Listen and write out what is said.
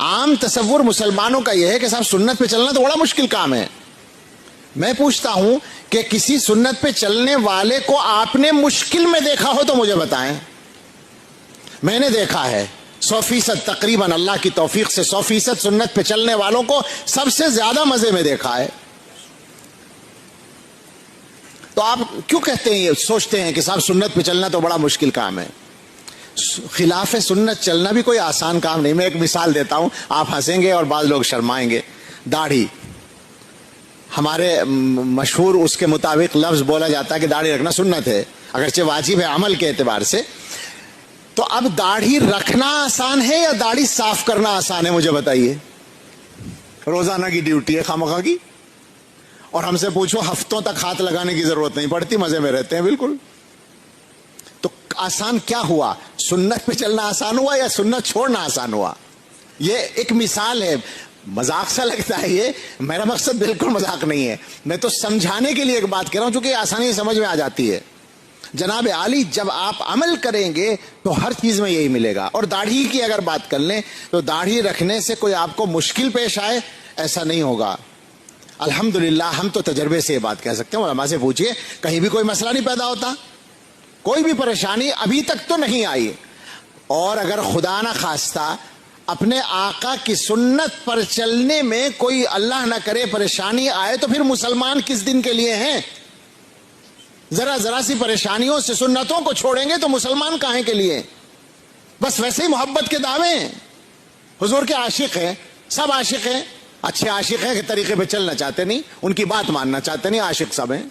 عام تصور مسلمانوں کا یہ ہے کہ صاحب سنت پہ چلنا تو بڑا مشکل کام ہے. میں پوچھتا ہوں کہ کسی سنت پہ چلنے والے کو آپ نے مشکل میں دیکھا ہو تو مجھے بتائیں. میں نے دیکھا ہے 100% تقریباً اللہ کی توفیق سے 100% سنت پہ چلنے والوں کو سب سے زیادہ مزے میں دیکھا ہے. تو آپ کیوں کہتے ہیں، یہ سوچتے ہیں کہ صاحب سنت پہ چلنا تو بڑا مشکل کام ہے؟ خلاف سنت چلنا بھی کوئی آسان کام نہیں. میں ایک مثال دیتا ہوں، آپ ہنسیں گے اور بعض لوگ شرمائیں گے. داڑھی، ہمارے مشہور اس کے مطابق لفظ بولا جاتا ہے کہ داڑھی رکھنا سنت ہے، اگرچہ واجب ہے عمل کے اعتبار سے. تو اب داڑھی رکھنا آسان ہے یا داڑھی صاف کرنا آسان ہے؟ مجھے بتائیے. روزانہ کی ڈیوٹی ہے خامخواہ کی، اور ہم سے پوچھو ہفتوں تک ہاتھ لگانے کی ضرورت نہیں پڑتی، مزے میں رہتے ہیں بالکل. تو آسان کیا ہوا؟ سنت پہ چلنا آسان ہوا یا سنت چھوڑنا آسان ہوا؟ یہ ایک مثال ہے. مذاق سا لگتا ہے یہ، میرا مقصد بالکل مذاق نہیں ہے. میں تو سمجھانے کے لیے ایک بات کہہ رہا ہوں چونکہ آسانی سے سمجھ میں آ جاتی ہے. جناب عالی، جب آپ عمل کریں گے تو ہر چیز میں یہی ملے گا. اور داڑھی کی اگر بات کر لیں تو داڑھی رکھنے سے کوئی آپ کو مشکل پیش آئے ایسا نہیں ہوگا. الحمدللہ ہم تو تجربے سے یہ بات کہہ سکتے ہیں. علماء سے پوچھئے، کہیں بھی کوئی مسئلہ نہیں پیدا ہوتا، کوئی بھی پریشانی ابھی تک تو نہیں آئی. اور اگر خدا نہ خواستہ اپنے آقا کی سنت پر چلنے میں کوئی اللہ نہ کرے پریشانی آئے تو پھر مسلمان کس دن کے لیے ہیں؟ ذرا سی پریشانیوں سے سنتوں کو چھوڑیں گے تو مسلمان کہاں کے لیے؟ بس ویسے ہی محبت کے دعوے ہیں. حضور کے عاشق ہیں، سب عاشق ہیں، اچھے عاشق ہیں کہ طریقے پہ چلنا چاہتے نہیں، ان کی بات ماننا چاہتے نہیں، عاشق سب ہیں.